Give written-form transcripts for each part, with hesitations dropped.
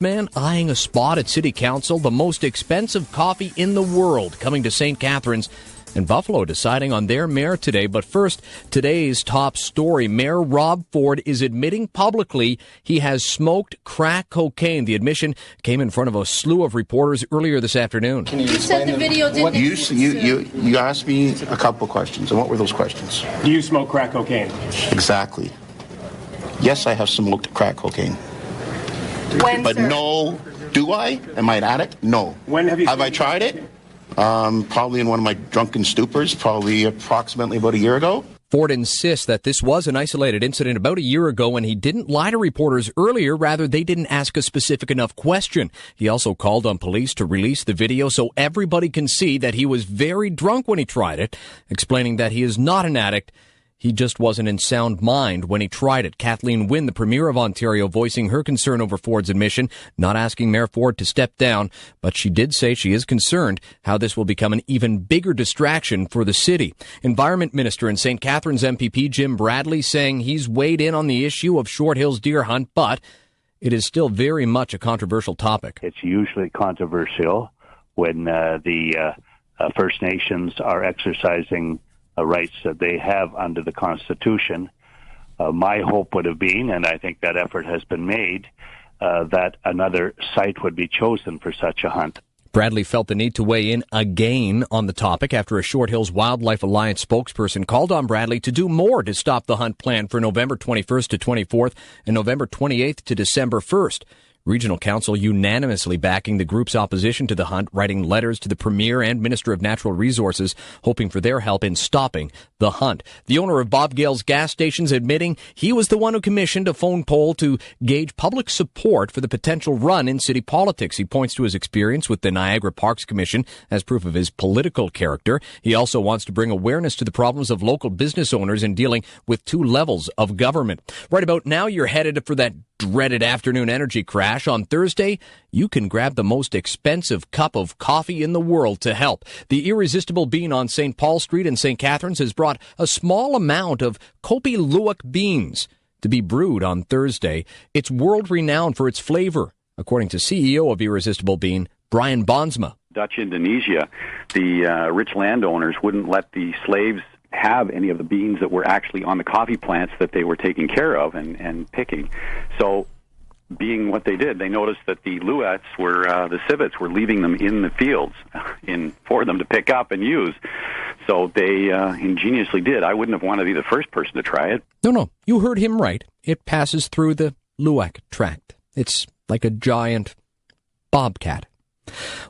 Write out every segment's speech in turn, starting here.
Man eyeing a spot at City Council, the most expensive coffee in the world coming to St. Catharines, and Buffalo deciding on their mayor today. But first, today's top story. Mayor Rob Ford is admitting publicly he has smoked crack cocaine. The admission came in front of a slew of reporters earlier this afternoon. Can you said the video didn't. You asked me a couple of questions, and what were those questions? Do you smoke crack cocaine? Exactly. Yes, I have smoked crack cocaine. When, but sir? No, do I? Am I an addict? No. When have you? Have I tried it? Probably in one of my drunken stupors, probably approximately about a year ago. Ford insists that this was an isolated incident about a year ago and he didn't lie to reporters earlier. Rather, they didn't ask a specific enough question. He also called on police to release the video so everybody can see that he was very drunk when he tried it, explaining that he is not an addict. He just wasn't in sound mind when he tried it. Kathleen Wynne, the Premier of Ontario, voicing her concern over Ford's admission, not asking Mayor Ford to step down, but she did say she is concerned how this will become an even bigger distraction for the city. Environment Minister and St. Catharines MPP Jim Bradley saying he's weighed in on the issue of Short Hills deer hunt, but it is still very much a controversial topic. It's usually controversial when the First Nations are exercising rights that they have under the Constitution. My hope would have been, and I think that effort has been made, that another site would be chosen for such a hunt. Bradley felt the need to weigh in again on the topic after a Short Hills Wildlife Alliance spokesperson called on Bradley to do more to stop the hunt planned for November 21st to 24th and November 28th to December 1st. Regional Council unanimously backing the group's opposition to the hunt, writing letters to the Premier and Minister of Natural Resources, hoping for their help in stopping the hunt. The owner of Bob Gale's gas stations admitting he was the one who commissioned a phone poll to gauge public support for the potential run in city politics. He points to his experience with the Niagara Parks Commission as proof of his political character. He also wants to bring awareness to the problems of local business owners in dealing with two levels of government. Right about now, you're headed for that dreaded afternoon energy crash. On Thursday, you can grab the most expensive cup of coffee in the world to help. The Irresistible Bean on St. Paul Street in St. Catharines has brought a small amount of Kopi Luwak beans to be brewed on Thursday. It's world-renowned for its flavor, according to CEO of Irresistible Bean, Brian Bonsma. Dutch Indonesia, the rich landowners wouldn't let the slaves have any of the beans that were actually on the coffee plants that they were taking care of and picking. So being what they did, they noticed that the Luats were, the civets were leaving them in the fields for them to pick up and use. So they ingeniously did. I wouldn't have wanted to be the first person to try it. No, you heard him right. It passes through the Luwak tract. It's like a giant bobcat.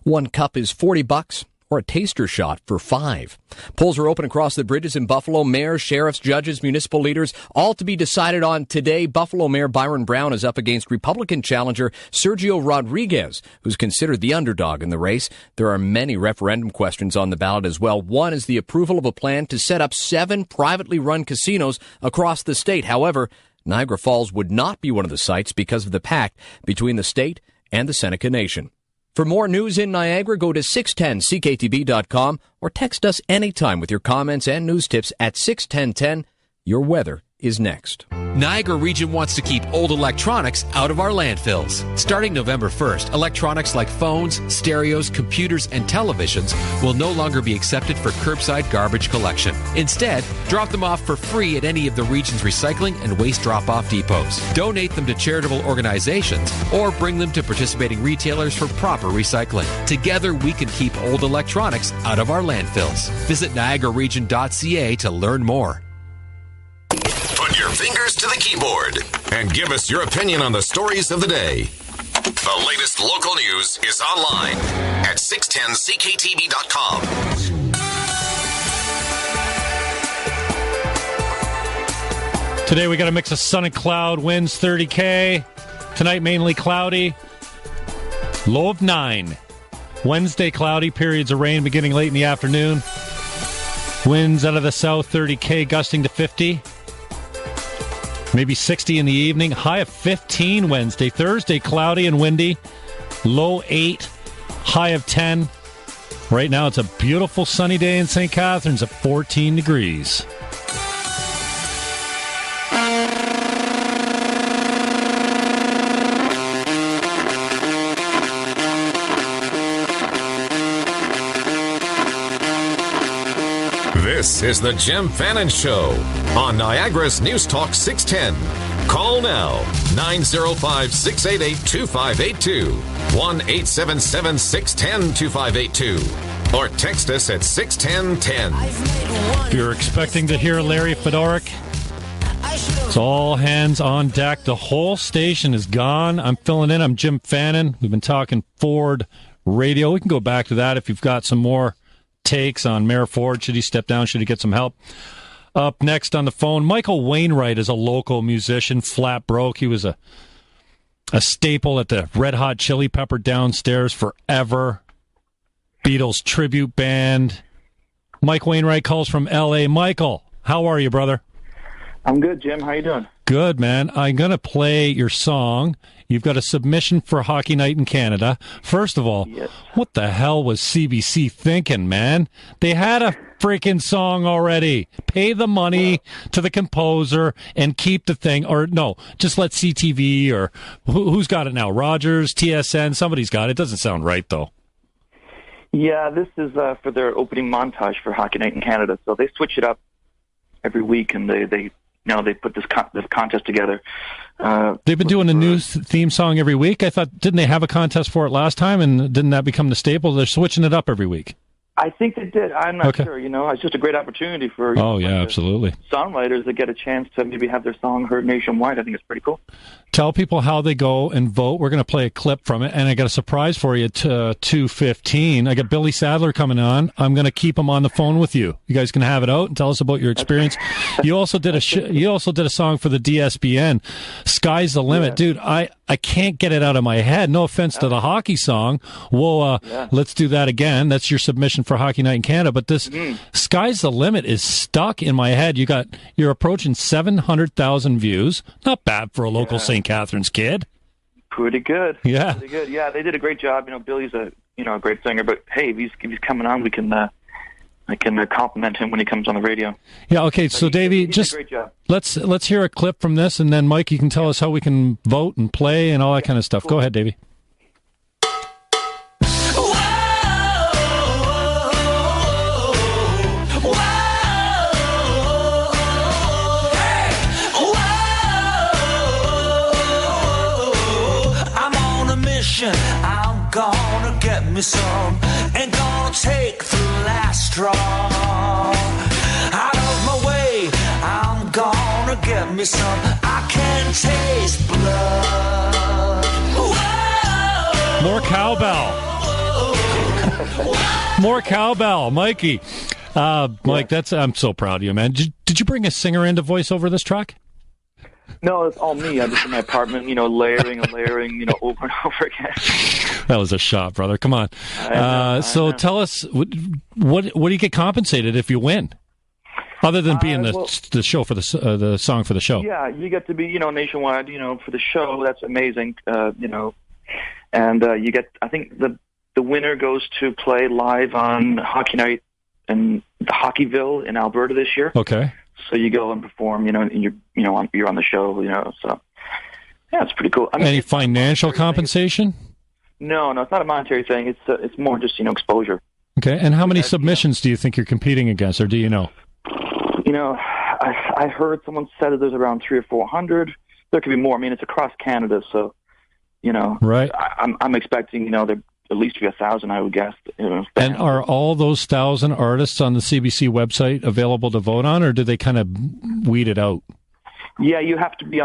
One cup is $40. Or a taster shot for $5. Polls are open across the bridges in Buffalo. Mayors, sheriffs, judges, municipal leaders, all to be decided on today. Buffalo Mayor Byron Brown is up against Republican challenger Sergio Rodriguez, who's considered the underdog in the race. There are many referendum questions on the ballot as well. One is the approval of a plan to set up 7 privately run casinos across the state. However, Niagara Falls would not be one of the sites because of the pact between the state and the Seneca Nation. For more news in Niagara, go to 610ckTB.com or text us anytime with your comments and news tips at 61010. Your weather is next. Niagara Region wants to keep old electronics out of our landfills. Starting November 1st, electronics like phones, stereos, computers, and televisions will no longer be accepted for curbside garbage collection. Instead, drop them off for free at any of the region's recycling and waste drop-off depots. Donate them to charitable organizations or bring them to participating retailers for proper recycling. Together, we can keep old electronics out of our landfills. Visit niagararegion.ca to learn more. Put your fingers to the keyboard and give us your opinion on the stories of the day. The latest local news is online at 610ckTB.com. Today we got a mix of sun and cloud, winds 30K. Tonight mainly cloudy, low of 9. Wednesday cloudy, periods of rain beginning late in the afternoon. Winds out of the south 30K, gusting to 50. Maybe 60 in the evening. High of 15 Wednesday. Thursday, cloudy and windy. Low 8. High of 10. Right now, it's a beautiful sunny day in St. Catharines at 14 degrees. This is the Jim Fannon Show on Niagara's News Talk 610. Call now, 905-688-2582, 1-877-610-2582, or text us at 61010. If you're expecting to hear Larry Fedoruk, it's all hands on deck. The whole station is gone. I'm filling in. I'm Jim Fannon. We've been talking Ford radio. We can go back to that if you've got some more takes on Mayor Ford. Should he step down? Should he get some help? Up next on the phone, Michael Wainwright is a local musician, flat broke. He was a staple at the Red Hot Chili Pepper downstairs forever. Beatles tribute band. Mike Wainwright calls from L.A. Michael, how are you, brother? I'm good, Jim. How you doing? Good, man. I'm going to play your song. You've got a submission for Hockey Night in Canada. First of all, yes. What the hell was CBC thinking, man? They had a freaking song already. Pay the money to the composer and keep the thing. Or no, just let CTV or who's got it now? Rogers, TSN, somebody's got it. Doesn't sound right, though. Yeah, this is for their opening montage for Hockey Night in Canada. So they switch it up every week, and they put this contest together. They've been doing a new theme song every week. I thought, didn't they have a contest for it last time, and didn't that become the staple? They're switching it up every week. I think they did. I'm not sure. It's just a great opportunity for absolutely, songwriters to get a chance to maybe have their song heard nationwide. I think it's pretty cool. Tell people how they go and vote. We're going to play a clip from it, and I got a surprise for you at 2:15. I got Billy Sadler coming on. I'm going to keep him on the phone with you. You guys can have it out and tell us about your experience. You also did a song for the DSBN, "Sky's the Limit," dude. I can't get it out of my head. No offense to the hockey song. Well, let's do that again. That's your submission for Hockey Night in Canada. But this "Sky's the Limit" is stuck in my head. You're approaching 700,000 views. Not bad for a local St. Catharines kid. Pretty good. Yeah. Pretty good. Yeah, they did a great job. Billy's a great singer. But hey, if he's coming on, I can compliment him when he comes on the radio. Yeah. Okay. So Davey, just great job. Let's hear a clip from this, and then Mike, you can tell us how we can vote and play and all that kind of stuff. Cool. Go ahead, Davey. I'm gonna get me some, ain't gonna take the last straw. Out of my way, I'm gonna get me some, I can taste blood. Whoa. More cowbell. More cowbell, Mikey. Mike, I'm so proud of you, man. Did you bring a singer in to voice over this track? No, it's all me. I'm just in my apartment, layering and layering, over and over again. That was a shot, brother. Come on. I know. Tell us, what do you get compensated if you win? Other than being the show for the song for the show. Yeah, you get to be, nationwide, for the show. That's amazing, and you get, I think the winner goes to play live on Hockey Night in Hockeyville in Alberta this year. Okay. So you go and perform, and you're on the show, so yeah, it's pretty cool. Any financial compensation? No, it's not a monetary thing. It's more just exposure. Okay, and how many submissions do you think you're competing against, or do you know? I heard someone said that there's around 300 or 400. There could be more. I mean, it's across Canada, so right. I'm expecting there at least be 1,000, I would guess. And are all those 1,000 artists on the CBC website available to vote on, or do they kind of weed it out? Yeah, you have to be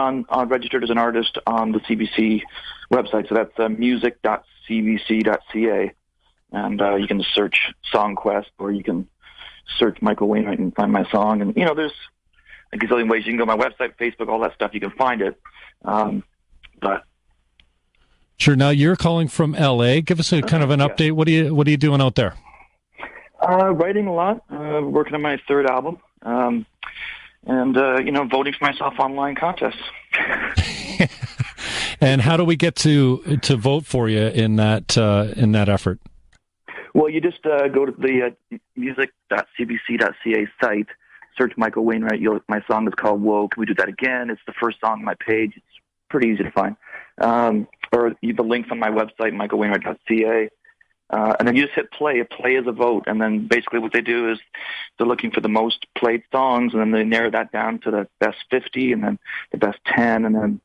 registered as an artist on the CBC website. So that's music.cbc.ca, and you can search SongQuest, or you can search Michael Wainwright and find my song. And there's a gazillion ways you can go to my website, Facebook, all that stuff. You can find it, but. Sure. Now you're calling from L.A. Give us a kind of an update. What are you doing out there? Writing a lot. Working on my third album, and voting for myself online contests. And how do we get to vote for you in that effort? Well, you just go to the music.cbc.ca site, search Michael Wainwright. My song is called "Whoa, Can We Do That Again?" It's the first song on my page. It's pretty easy to find. Or the links on my website, michaelwainwright.ca. And then you just hit play. A play is a vote. And then basically what they do is they're looking for the most played songs, and then they narrow that down to the best 50 and then the best 10. And then,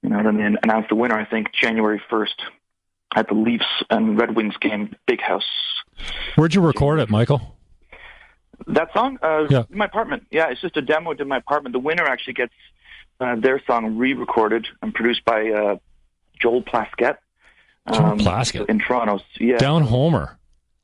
then they announce the winner, I think, January 1st at the Leafs and Red Wings game, Big House. Where'd you record it, Michael? That song? In my apartment. Yeah, it's just a demo in my apartment. The winner actually gets their song re-recorded and produced by Joel Plaskett. Joel Plaskett? In Toronto. Yeah. Down Homer.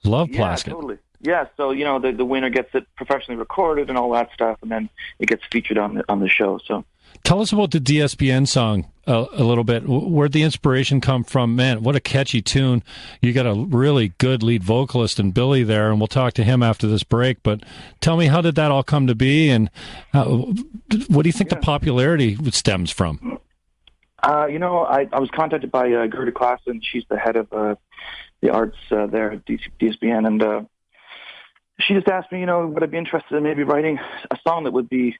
Love Plaskett. Yeah, totally. Yeah, so, the winner gets it professionally recorded and all that stuff, and then it gets featured on the show. So, tell us about the DSBN song a little bit. Where'd the inspiration come from? Man, what a catchy tune. You got a really good lead vocalist in Billy there, and we'll talk to him after this break. But tell me, how did that all come to be, and what do you think the popularity stems from? I was contacted by Gerda Klassen. She's the head of the arts there at DSBN, and she just asked me, would I be interested in maybe writing a song that would be,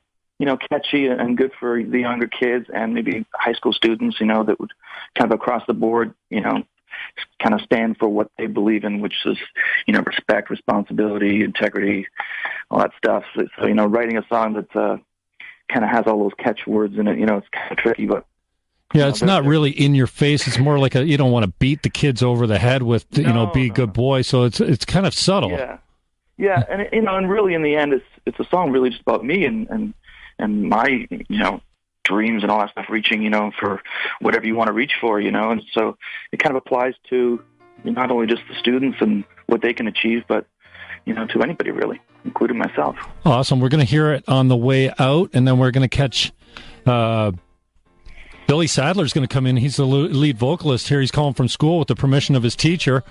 catchy and good for the younger kids and maybe high school students, that would kind of across the board, kind of stand for what they believe in, which is, respect, responsibility, integrity, all that stuff. So writing a song that kind of has all those catchwords in it, it's kind of tricky, but. Yeah, it's not really in your face. It's more like you don't want to beat the kids over the head with, be a good boy. So it's kind of subtle. Yeah, and and really in the end, it's a song really just about me and my dreams and all that stuff, reaching for whatever you want to reach for, and so it kind of applies to not only just the students and what they can achieve, but to anybody really, including myself. Awesome. We're going to hear it on the way out, and then we're going to catch. Billy Sadler's going to come in. He's the lead vocalist here. He's calling from school with the permission of his teacher.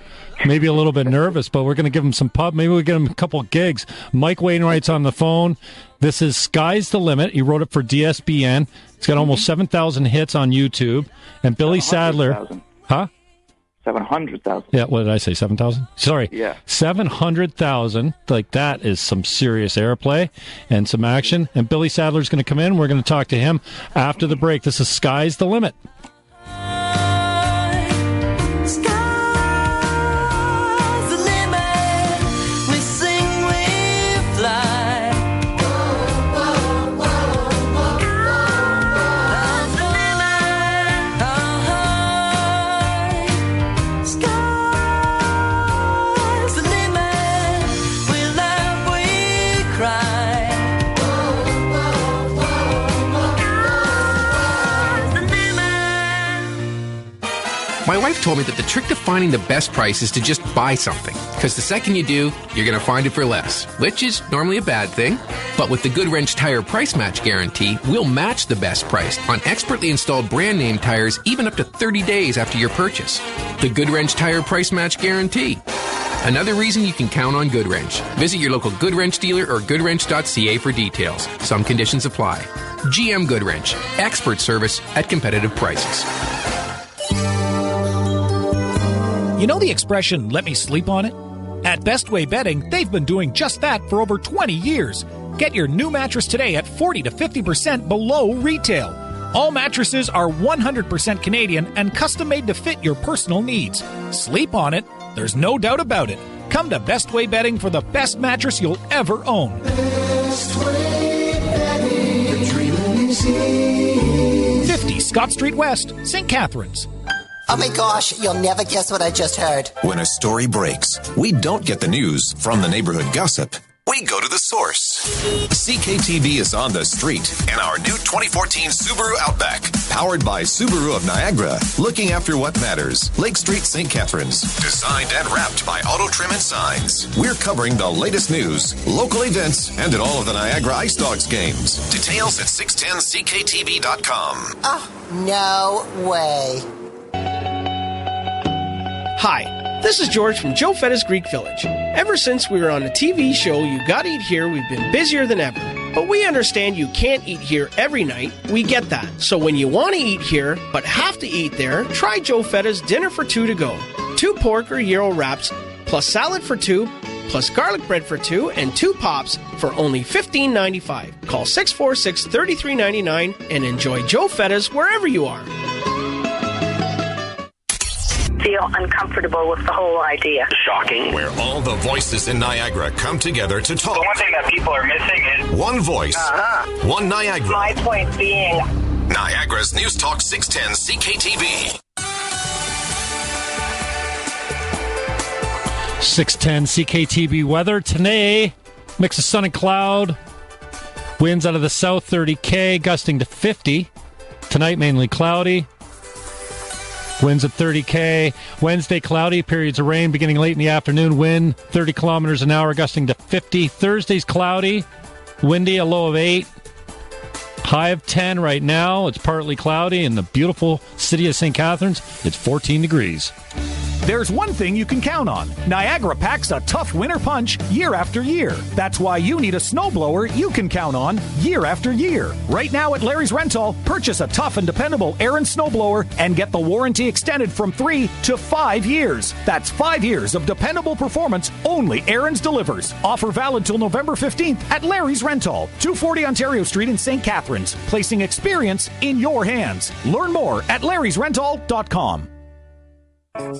Maybe a little bit nervous, but we're going to give him some pub. Maybe we'll get him a couple of gigs. Mike Wainwright's on the phone. This is Sky's the Limit. He wrote it for DSBN. It's got almost 7,000 hits on YouTube. And Billy Sadler... Huh? 700,000. Yeah, what did I say, 7,000? Sorry. Yeah. 700,000. Like, that is some serious airplay and some action. And Billy Sadler's going to come in. We're going to talk to him after the break. This is Sky's the Limit. My wife told me that the trick to finding the best price is to just buy something. Because the second you do, you're going to find it for less, which is normally a bad thing. But with the Good Wrench Tire Price Match Guarantee, we'll match the best price on expertly installed brand name tires even up to 30 days after your purchase. The Good Wrench Tire Price Match Guarantee. Another reason you can count on Good Wrench. Visit your local Good Wrench dealer or goodwrench.ca for details. Some conditions apply. GM Good Wrench. Expert service at competitive prices. You know the expression, let me sleep on it? At Best Way Bedding, they've been doing just that for over 20 years. Get your new mattress today at 40 to 50% below retail. All mattresses are 100% Canadian and custom made to fit your personal needs. Sleep on it. There's no doubt about it. Come to Best Way Bedding for the best mattress you'll ever own. Best Way Bedding. Dreaming is easy. 50 Scott Street West, St. Catharines. Oh my gosh, you'll never guess what I just heard. When a story breaks, we don't get the news from the neighborhood gossip. We go to the source. CKTV is on the street in our new 2014 Subaru Outback. Powered by Subaru of Niagara. Looking after what matters. Lake Street, St. Catharines. Designed and wrapped by Auto Trim and Signs. We're covering the latest news, local events, and at all of the Niagara Ice Dogs games. Details at 610ckTV.com. Oh, no way. Hi, this is George from Joe Fetta's Greek Village. Ever since we were on the TV show You Gotta Eat Here, we've been busier than ever. But we understand you can't eat here every night. We get that. So when you want to eat here, but have to eat there, try Joe Fetta's Dinner for Two to Go. 2 pork or gyro wraps, plus salad for 2, plus garlic bread for 2, and 2 pops for only $15.95. Call 646-3399 and enjoy Joe Fetta's wherever you are. feel uncomfortable with the whole idea. Shocking. Where all the voices in Niagara come together to talk. The one thing that people are missing is one voice, one Niagara. My point being, Niagara's News Talk 610 CKTV. 610 CKTV weather today. Mix of sun and cloud. Winds out of the south 30 gusting to 50. Tonight mainly cloudy. Winds at 30 Wednesday cloudy, periods of rain beginning late in the afternoon. Wind 30 kilometers an hour, gusting to 50. Thursday's cloudy, windy, a low of 8. High of 10 right now. It's partly cloudy in the beautiful city of St. Catharines. It's 14 degrees. There's one thing you can count on. Niagara packs a tough winter punch year after year. That's why you need a snowblower you can count on year after year. Right now at Larry's Rental, purchase a tough and dependable Aaron's snowblower and get the warranty extended from 3 to 5 years. That's 5 years of dependable performance only Aaron's delivers. Offer valid till November 15th at Larry's Rental, 240 Ontario Street in St. Catharines, placing experience in your hands. Learn more at larrysrental.com.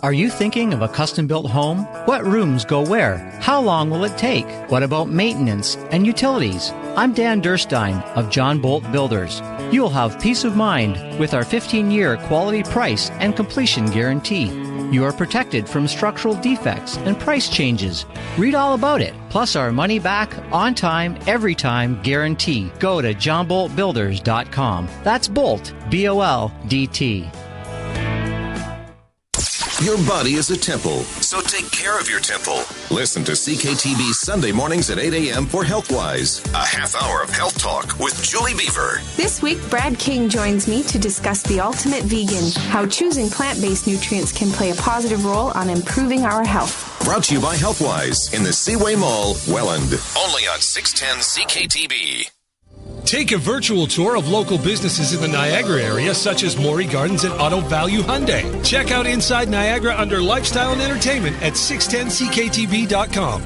Are you thinking of a custom-built home? What rooms go where? How long will it take? What about maintenance and utilities? I'm Dan Durstein of John Bolt Builders. You'll have peace of mind with our 15-year quality price and completion guarantee. You are protected from structural defects and price changes. Read all about it, plus our money back, on time, every time guarantee. Go to johnboltbuilders.com. That's Bolt, B-O-L-D-T. Your body is a temple, so take care of your temple. Listen to CKTV Sunday mornings at 8 a.m. for HealthWise, a half hour of health talk with Julie Beaver. This week, Brad King joins me to discuss the ultimate vegan, how choosing plant-based nutrients can play a positive role on improving our health. Brought to you by HealthWise in the Seaway Mall, Welland. Only on 610 CKTV. Take a virtual tour of local businesses in the Niagara area, such as Maury Gardens and Auto Value Hyundai. Check out Inside Niagara under Lifestyle and Entertainment at 610ckTV.com.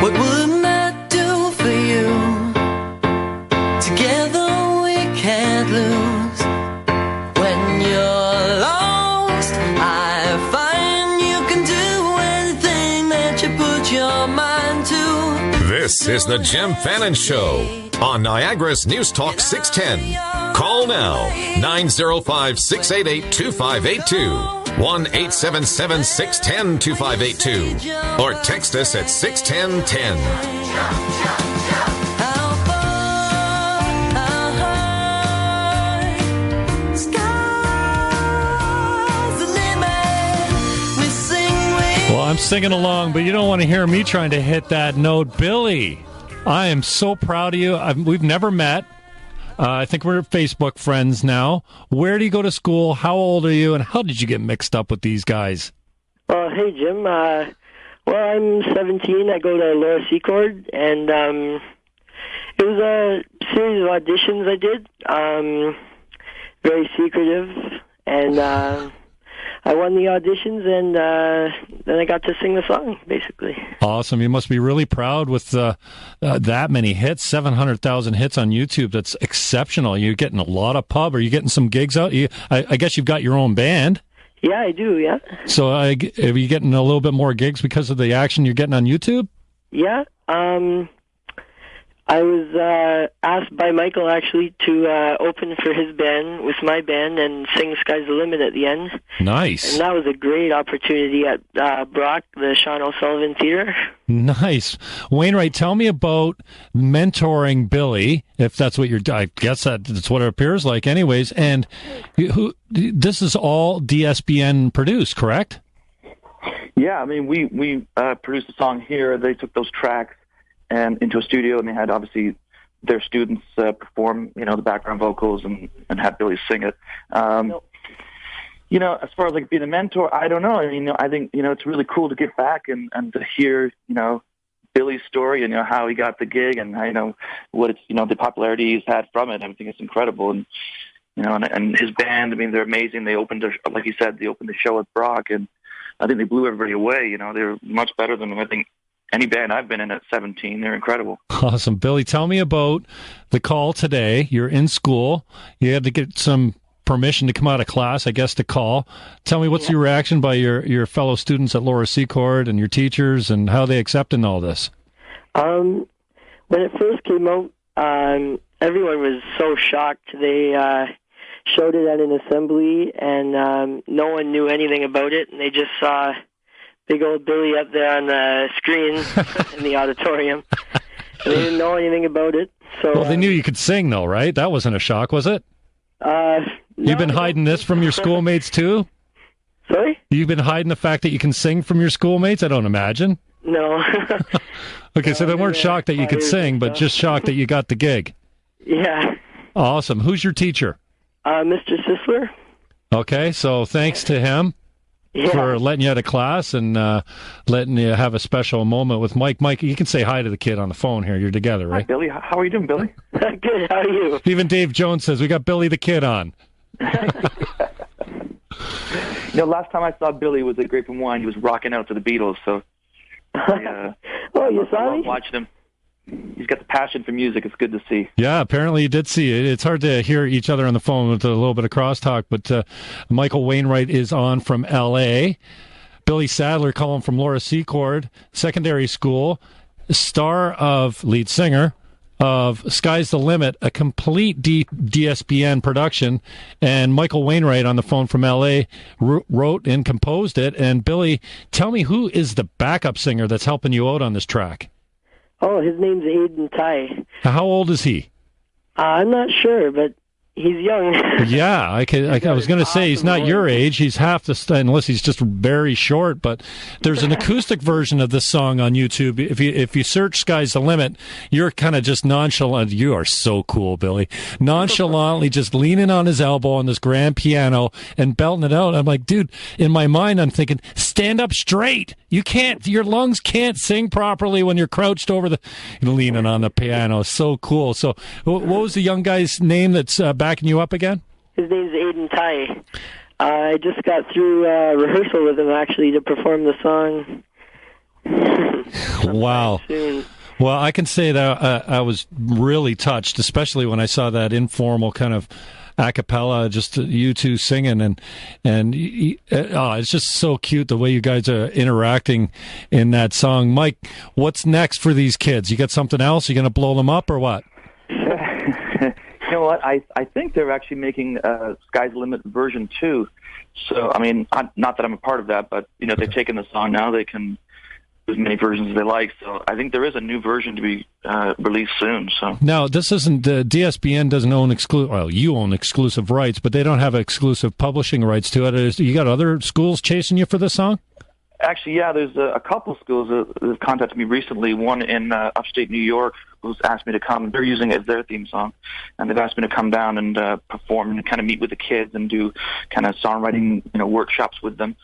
What wouldn't I do for you? Together we can't lose. When you're lost, I find you can do anything that you put your mind to. This is the Jim Fannon Show on Niagara's News Talk 610. Call now, 905-688-2582. 1-877-610-2582 or text us at 61010. Well, I'm singing along, but you don't want to hear me trying to hit that note. Billy, I am so proud of you. We've never met. I think we're Facebook friends now. Where do you go to school? How old are you? And how did you get mixed up with these guys? Well, hey, Jim. Well, I'm 17. I go to Laura Secord, and it was a series of auditions I did. Very secretive, and I won the auditions, and then I got to sing the song, basically. Awesome. You must be really proud with that many hits, 700,000 hits on YouTube. That's exceptional. You're getting a lot of pub. Are you getting some gigs out? I guess you've got your own band. Yeah, I do, yeah. So are you getting a little bit more gigs because of the action you're getting on YouTube? Yeah. I was asked by Michael, actually, to open for his band with my band and sing Sky's the Limit at the end. Nice. And that was a great opportunity at Brock, the Sean O'Sullivan Theater. Nice. Wainwright, tell me about mentoring Billy, if that's what I guess that's what it appears like anyways. And this is all DSBN produced, correct? Yeah, I mean, we produced the song here. They took those tracks and into a studio, and they had obviously their students perform, the background vocals and have Billy sing it. As far as like being a mentor, I don't know. I mean, I think it's really cool to get back and to hear Billy's story and how he got the gig and how what it's the popularity he's had from it. I think it's incredible, and and his band. I mean, they're amazing. They opened, like you said, they opened the show at Brock, and I think they blew everybody away. They were much better than I think any band I've been in at 17. They're incredible. Awesome. Billy, tell me about the call today. You're in school. You had to get some permission to come out of class, I guess, to call. Tell me, what's your reaction by your fellow students at Laura Secord and your teachers, and how they accepting all this? When it first came out, everyone was so shocked. They showed it at an assembly, and no one knew anything about it, and they just saw big old Billy up there on the screen in the auditorium. They didn't know anything about it. So, well, they knew you could sing, though, right? That wasn't a shock, was it? You've been hiding this from your schoolmates, too? Sorry? You've been hiding the fact that you can sing from your schoolmates? I don't imagine. No. Okay, so they weren't shocked that you could sing, but just shocked that you got the gig. Yeah. Awesome. Who's your teacher? Mr. Sisler. Okay, so thanks to him for letting you out of class and letting you have a special moment with Mike. Mike, you can say hi to the kid on the phone here. You're together, right? Hi, Billy. How are you doing, Billy? Good. How are you? Even Dave Jones says, we got Billy the Kid on. Last time I saw Billy was at Grape and Wine. He was rocking out to the Beatles, so I love watching him. He's got the passion for music. It's good to see. Yeah, apparently you did see it. It's hard to hear each other on the phone with a little bit of crosstalk, but Michael Wainwright is on from L.A. Billy Sadler calling from Laura Secord Secondary School, lead singer of Sky's the Limit, a complete DSBN production, and Michael Wainwright on the phone from L.A. wrote and composed it. And Billy, tell me, who is the backup singer that's helping you out on this track? Oh, his name's Aiden Ty. How old is he? I'm not sure, but he's young. Yeah, I was going to say he's not your age. He's half the unless he's just very short. But there's an acoustic version of this song on YouTube. If you search "Sky's the Limit," you're kind of just nonchalant. You are so cool, Billy. Nonchalantly just leaning on his elbow on this grand piano and belting it out. I'm like, dude. In my mind, I'm thinking, stand up straight. Your lungs can't sing properly when you're crouched over leaning on the piano. So cool. So, what was the young guy's name that's backing you up again? His name's Aiden Ty. I just got through rehearsal with him, actually, to perform the song. Wow. Soon. Well, I can say that I was really touched, especially when I saw that informal kind of a cappella, just you two singing, and it's just so cute the way you guys are interacting in that song. Mike, what's next for these kids? You got something else? You going to blow them up or what? You know what? I think they're actually making Sky's the Limit version 2. So, I mean, not that I'm a part of that, but, they've taken the song now. They can do as many versions as they like. So I think there is a new version to be released soon. So now, this isn't, DSBN doesn't own you own exclusive rights, but they don't have exclusive publishing rights to it. You got other schools chasing you for this song? Actually, yeah, there's a couple schools that have contacted me recently. One in upstate New York who's asked me to come. They're using it as their theme song, and they've asked me to come down and perform and kind of meet with the kids and do kind of songwriting, workshops with them.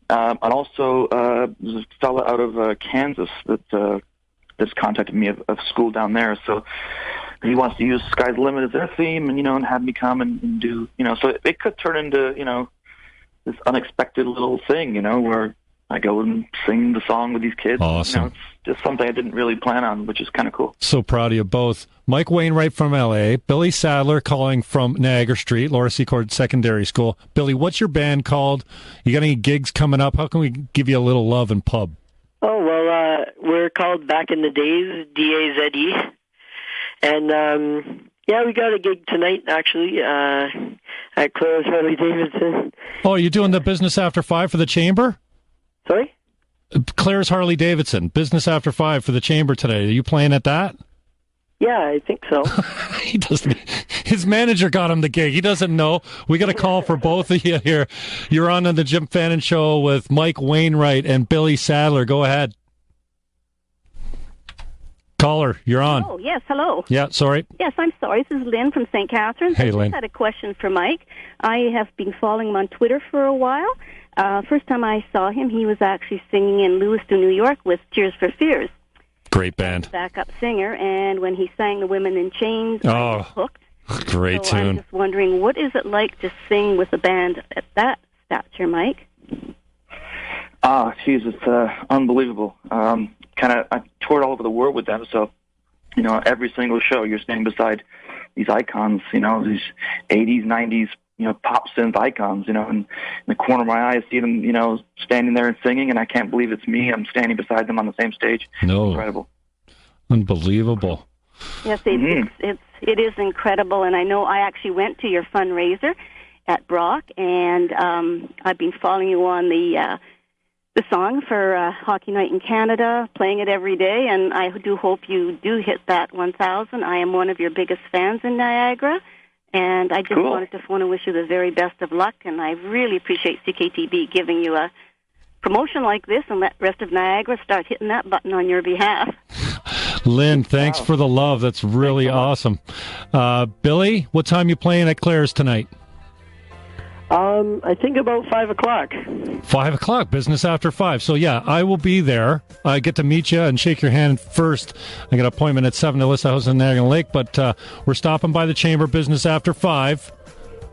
And also, there's a fellow out of Kansas that's contacted me of school down there. So he wants to use "Sky's the Limit" as their theme, and have me come and do, So it could turn into, this unexpected little thing, where I go and sing the song with these kids. Awesome. It's just something I didn't really plan on, which is kind of cool. So proud of you both. Mike Wainwright from L.A., Billy Sadler calling from Niagara Street, Laura Secord Secondary School. Billy, what's your band called? You got any gigs coming up? How can we give you a little love and pub? Oh, well, we're called Back in the Days, D-A-Z-E. And, we got a gig tonight, actually, at Claire's Harley Davidson. Oh, are you doing the Business After 5 for the Chamber? Sorry? Claire's Harley Davidson, Business After 5 for the Chamber today. Are you playing at that? Yeah, I think so. He doesn't. His manager got him the gig. He doesn't know. We got a call for both of you here. You're on the Jim Fannon Show with Mike Wainwright and Billy Sadler. Go ahead. Caller, you're on. Oh, yes, hello. Yeah, sorry. Yes, I'm sorry. This is Lynn from St. Catharines. Hey, I Lynn. just had a question for Mike. I have been following him on Twitter for a while. First time I saw him, he was actually singing in Lewiston, New York with Tears for Fears. Great band. Backup singer, and when he sang The Women in Chains, I was hooked. Great so tune. I'm just wondering, what is it like to sing with a band at that stature, Mike? Geez, it's unbelievable. I toured all over the world with them, so, every single show you're standing beside these icons, these 80s, 90s, pop synth icons, and in the corner of my eye, I see them, standing there and singing, and I can't believe it's me. I'm standing beside them on the same stage. No. Incredible. Unbelievable. Yes, it is incredible, and I know I actually went to your fundraiser at Brock, and I've been following you on the song for Hockey Night in Canada, playing it every day, and I do hope you do hit that 1,000. I am one of your biggest fans in Niagara, and I just wanted to wish you the very best of luck, and I really appreciate CKTB giving you a promotion like this and let rest of Niagara start hitting that button on your behalf. Lynn, thanks for the love. That's really awesome. Billy, what time you playing at Claire's tonight? I think about 5 o'clock. 5 o'clock, business after 5. So, yeah, I will be there. I get to meet you and shake your hand first. I got an appointment at 7 to list a house in Niagara Lake, but we're stopping by the Chamber business after 5.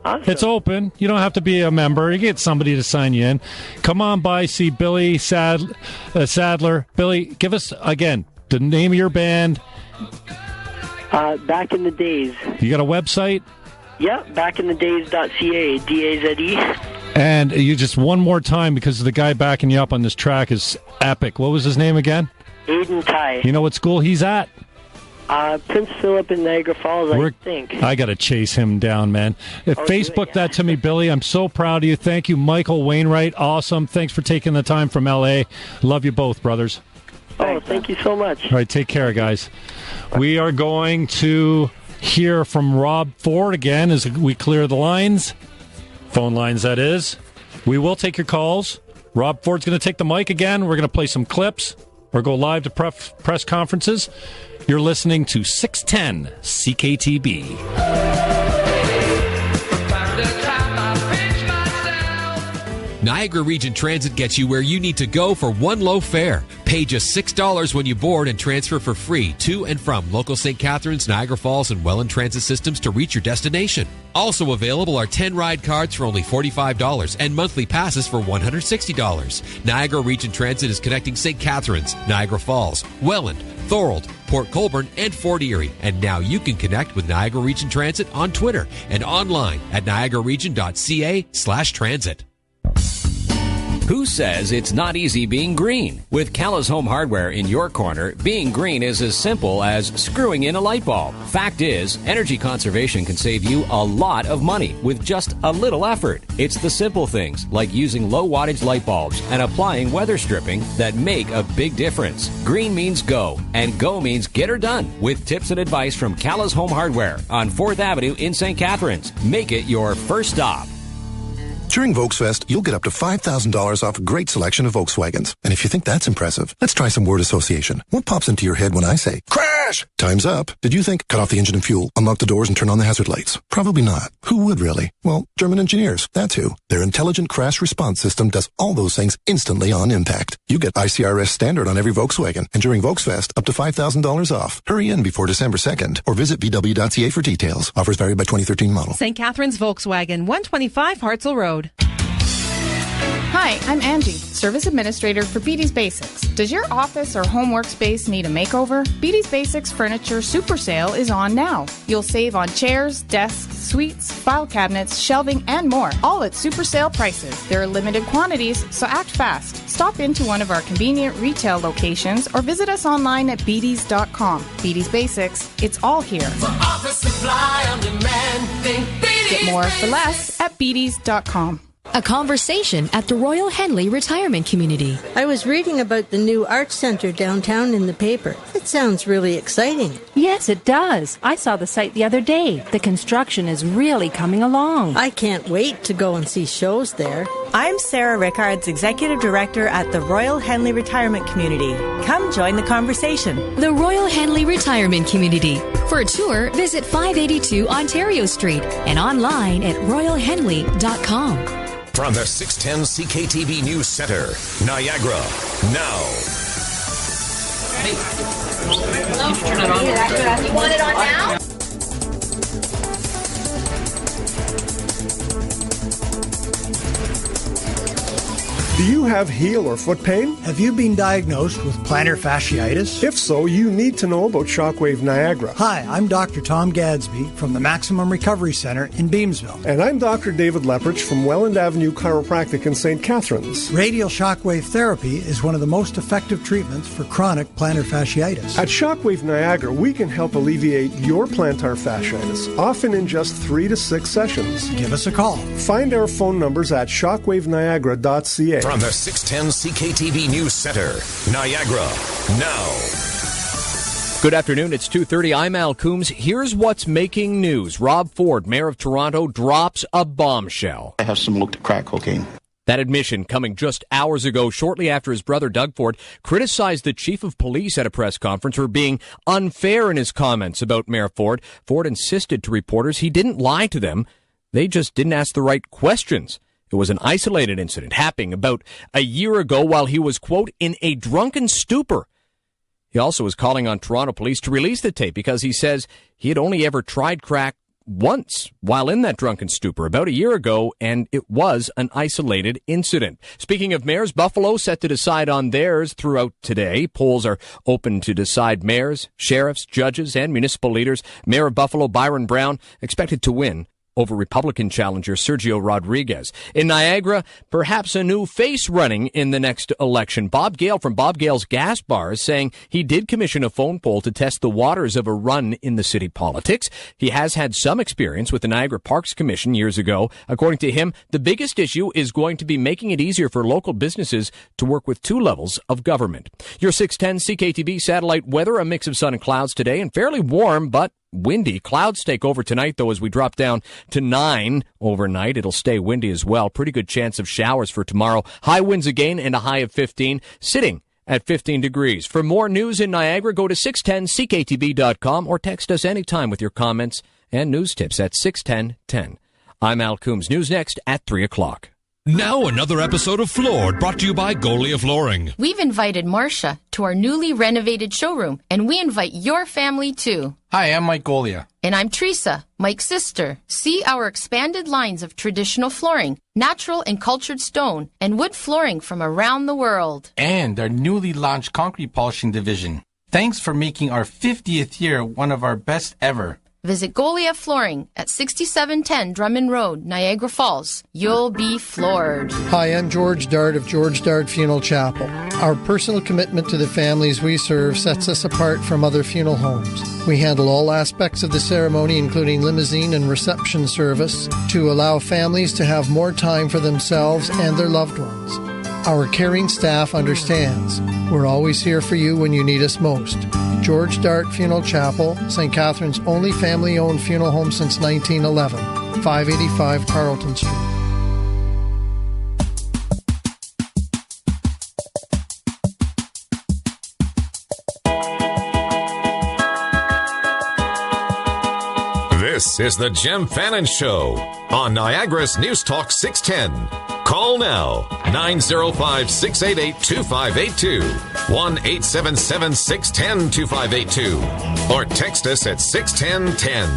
Awesome. It's open. You don't have to be a member. You get somebody to sign you in. Come on by, see Billy Sadler. Billy, give us, again, the name of your band. Back in the Days. You got a website? Yeah, backinthedays.ca, D-A-Z-E. And you just one more time, because the guy backing you up on this track is epic. What was his name again? Aiden Ty. You know what school he's at? Prince Philip in Niagara Falls, I think. I got to chase him down, man. Facebook that to me, Billy. I'm so proud of you. Thank you, Michael Wainwright. Awesome. Thanks for taking the time from L.A. Love you both, brothers. Oh, thank you so much. All right, take care, guys. We are going to hear from Rob Ford again as we clear the lines. Phone lines, that is. We will take your calls. Rob Ford's going to take the mic again. We're going to play some clips or go live to press conferences. You're listening to 610 CKTB. Niagara Region Transit gets you where you need to go for one low fare. Pay just $6 when you board and transfer for free to and from local St. Catharines, Niagara Falls, and Welland Transit systems to reach your destination. Also available are 10 ride cards for only $45 and monthly passes for $160. Niagara Region Transit is connecting St. Catharines, Niagara Falls, Welland, Thorold, Port Colborne, and Fort Erie. And now you can connect with Niagara Region Transit on Twitter and online at niagararegion.ca/transit. Who says it's not easy being green? With Callus Home Hardware in your corner, being green is as simple as screwing in a light bulb. Fact is, energy conservation can save you a lot of money with just a little effort. It's the simple things, like using low wattage light bulbs and applying weather stripping, that make a big difference. Green means go, and go means get her done. With tips and advice from Callus Home Hardware on 4th Avenue in St. Catharines. Make it your first stop. During Volksfest, you'll get up to $5,000 off a great selection of Volkswagens. And if you think that's impressive, let's try some word association. What pops into your head when I say, crash? Time's up. Did you think, cut off the engine and fuel, unlock the doors and turn on the hazard lights? Probably not. Who would really? Well, German engineers. That's who. Their intelligent crash response system does all those things instantly on impact. You get ICRS standard on every Volkswagen. And during Volksfest, up to $5,000 off. Hurry in before December 2nd or visit VW.ca for details. Offers vary by 2013 model. St. Catharines Volkswagen, 125 Hartzell Road. Hi, I'm Angie, Service Administrator for Beatty's Basics. Does your office or home workspace need a makeover? Beatty's Basics Furniture Super Sale is on now. You'll save on chairs, desks, suites, file cabinets, shelving, and more, all at super sale prices. There are limited quantities, so act fast. Stop into one of our convenient retail locations or visit us online at beatties.com. Beatty's Basics, it's all here. For office supply on demand, think Beatty's. Get more for less at beatties.com. A conversation at the Royal Henley Retirement Community. I was reading about the new Arts Center downtown in the paper. It sounds really exciting. Yes, it does. I saw the site the other day. The construction is really coming along. I can't wait to go and see shows there. I'm Sarah Rickards, Executive Director at the Royal Henley Retirement Community. Come join the conversation. The Royal Henley Retirement Community. For a tour, visit 582 Ontario Street and online at royalhenley.com. From the 610 CKTB News Center, Niagara, now. Turn it on. You want it on now? Do you have heel or foot pain? Have you been diagnosed with plantar fasciitis? If so, you need to know about Shockwave Niagara. Hi, I'm Dr. Tom Gadsby from the Maximum Recovery Center in Beamsville. And I'm Dr. David Lepperich from Welland Avenue Chiropractic in St. Catharines. Radial shockwave therapy is one of the most effective treatments for chronic plantar fasciitis. At Shockwave Niagara, we can help alleviate your plantar fasciitis, often in just 3 to 6 sessions. Give us a call. Find our phone numbers at shockwaveniagara.ca. From the 610 CKTV News Center, Niagara, now. Good afternoon, it's 2:30. I'm Al Coombs. Here's what's making news. Rob Ford, Mayor of Toronto, drops a bombshell. I have some looked at crack cocaine. That admission coming just hours ago, shortly after his brother Doug Ford criticized the chief of police at a press conference for being unfair in his comments about Mayor Ford. Ford insisted to reporters he didn't lie to them. They just didn't ask the right questions. It was an isolated incident happening about a year ago while he was, quote, in a drunken stupor. He also was calling on Toronto police to release the tape because he says he had only ever tried crack once while in that drunken stupor about a year ago, and it was an isolated incident. Speaking of mayors, Buffalo set to decide on theirs throughout today. Polls are open to decide mayors, sheriffs, judges, and municipal leaders. Mayor of Buffalo, Byron Brown, expected to win over Republican challenger Sergio Rodriguez. In Niagara, perhaps a new face running in the next election. Bob Gale from Bob Gale's Gas Bar is saying he did commission a phone poll to test the waters of a run in the city politics. He has had some experience with the Niagara Parks Commission years ago. According to him, the biggest issue is going to be making it easier for local businesses to work with 2 levels of government. Your 610 CKTB satellite weather, a mix of sun and clouds today and fairly warm, but windy. Clouds take over tonight, though, as we drop down to 9 overnight. It'll stay windy as well. Pretty good chance of showers for tomorrow. High winds again and a high of 15, sitting at 15 degrees. For more news in Niagara, go to 610ckTB.com or text us anytime with your comments and news tips at 61010. I'm Al Coombs. News next at 3 o'clock. Now another episode of Floored, brought to you by Golia Flooring. We've invited Marcia to our newly renovated showroom, and we invite your family too. Hi, I'm Mike Golia. And I'm Teresa, Mike's sister. See our expanded lines of traditional flooring, natural and cultured stone, and wood flooring from around the world. And our newly launched concrete polishing division. Thanks for making our 50th year one of our best ever. Visit Golia Flooring at 6710 Drummond Road, Niagara Falls. You'll be floored. Hi, I'm George Dart of George Dart Funeral Chapel. Our personal commitment to the families we serve sets us apart from other funeral homes. We handle all aspects of the ceremony, including limousine and reception service, to allow families to have more time for themselves and their loved ones. Our caring staff understands. We're always here for you when you need us most. George Dart Funeral Chapel, St. Catharines' only family-owned funeral home since 1911, 585 Carleton Street. This is the Jim Fannon Show on Niagara's News Talk 610. Call now, 905-688-2582, 1-877-610-2582, or text us at 61010.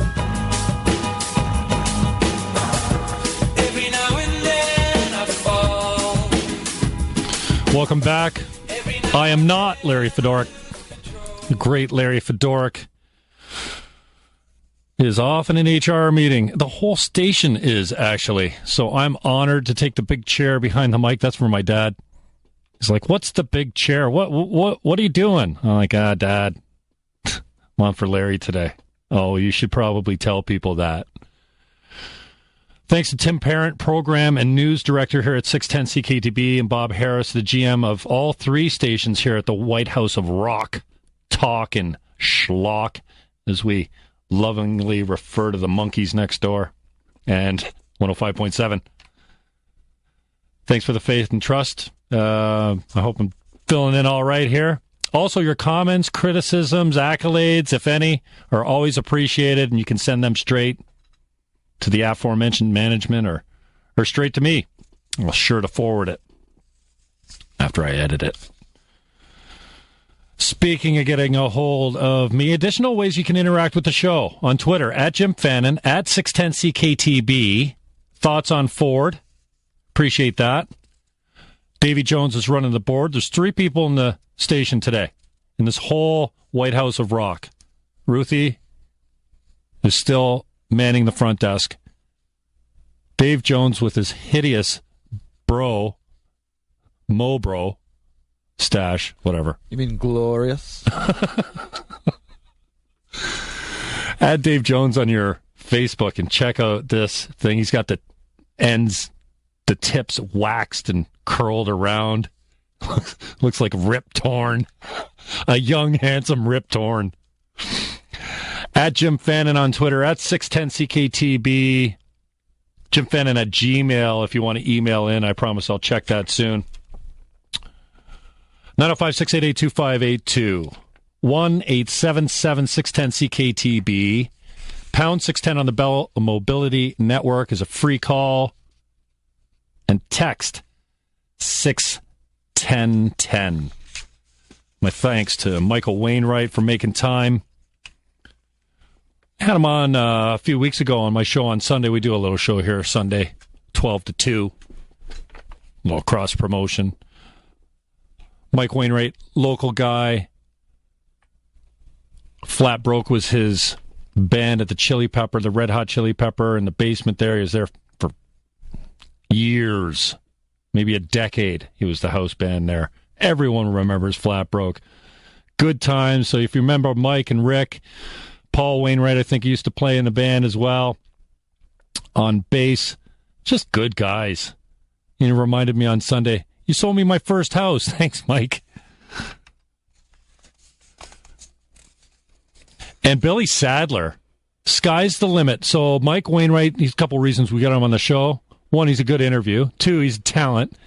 Every now and then I fall. Welcome back. I am not Larry Fedoruk. The great Larry Fedoruk is off in an HR meeting. The whole station is, actually. So I'm honored to take the big chair behind the mic. That's for my dad. He's like, what's the big chair? What are you doing? I'm like, Dad, I'm on for Larry today. Oh, you should probably tell people that. Thanks to Tim Parent, Program and News Director here at 610 CKTB, and Bob Harris, the GM of all 3 stations here at the White House of Rock, Talk, and Schlock, as we lovingly refer to the monkeys next door, and 105.7. Thanks for the faith and trust. I hope I'm filling in all right here. Also, your comments, criticisms, accolades, if any, are always appreciated, and you can send them straight to the aforementioned management or straight to me. I'll sure to forward it after I edit it. Speaking of getting a hold of me, additional ways you can interact with the show on Twitter, at Jim Fannon, at 610CKTB. Thoughts on Ford? Appreciate that. Davy Jones is running the board. There's 3 people in the station today, in this whole White House of Rock. Ruthie is still manning the front desk. Dave Jones with his hideous Mobro stash, whatever. You mean glorious? Add Dave Jones on your Facebook and check out this thing. He's got the ends, the tips waxed and curled around. Looks like Rip Torn. A young, handsome Rip Torn. At Jim Fannon on Twitter, at 610CKTB. Jim Fannon at Gmail if you want to email in. I promise I'll check that soon. 905-688-2582. 1-877-610-CKTB. Pound 610 on the Bell Mobility Network is a free call. And text 61010. My thanks to Michael Wainwright for making time. Had him on a few weeks ago on my show on Sunday. We do a little show here Sunday, 12 to 2. A little cross-promotion. Mike Wainwright, local guy. Flat Broke was his band at the Chili Pepper, the Red Hot Chili Pepper, in the basement there. He was there for years, maybe a decade. He was the house band there. Everyone remembers Flat Broke. Good times. So if you remember Mike and Rick, Paul Wainwright, I think he used to play in the band as well on bass. Just good guys. He reminded me on Sunday, you sold me my first house. Thanks, Mike. And Billy Sadler, sky's the limit. So Mike Wainwright, he's a couple reasons we got him on the show. 1, he's a good interview. 2, he's a talent.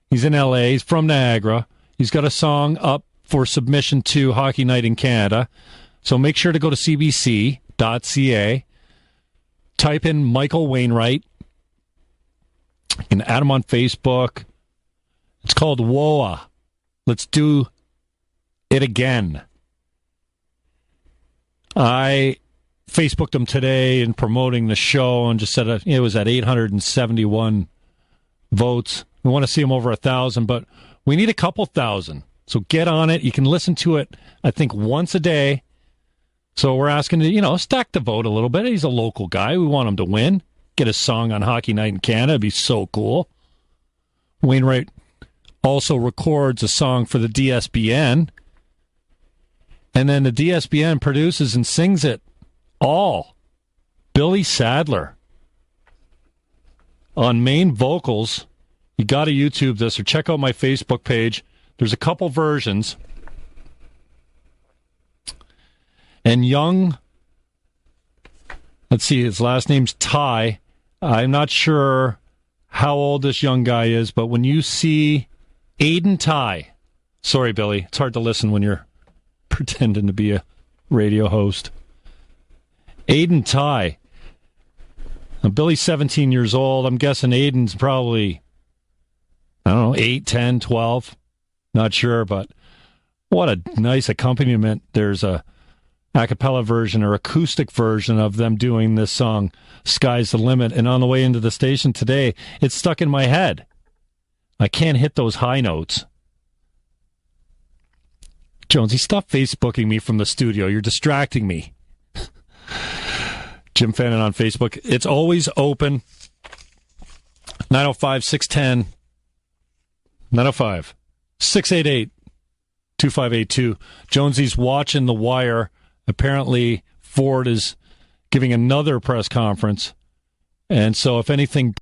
He's in L.A. He's from Niagara. He's got a song up for submission to Hockey Night in Canada. So make sure to go to cbc.ca. Type in Michael Wainwright. You can add him on Facebook. It's called WOA. Let's do it again. I Facebooked him today in promoting the show and just said it was at 871 votes. We want to see him over 1,000, but we need a couple thousand. So get on it. You can listen to it, I think, once a day. So we're asking to, stack the vote a little bit. He's a local guy. We want him to win. Get a song on Hockey Night in Canada. It'd be so cool. Wainwright also records a song for the DSBN. And then the DSBN produces and sings it all. Billy Sadler. On main vocals. You got to YouTube this or check out my Facebook page. There's a couple versions. And young, let's see, his last name's Ty. I'm not sure how old this young guy is, but when you see Aiden Ty, sorry, Billy, it's hard to listen when you're pretending to be a radio host. Aiden Ty. Now, Billy's 17 years old. I'm guessing Aiden's probably, 8, 10, 12. Not sure, but what a nice accompaniment. There's a a cappella version or acoustic version of them doing this song, Sky's the Limit. And on the way into the station today, it's stuck in my head. I can't hit those high notes. Jonesy, stop Facebooking me from the studio. You're distracting me. Jim Fannon on Facebook. It's always open. 905-610. 905-688-2582. Jonesy's watching The Wire. Apparently, Ford is giving another press conference. And so if anything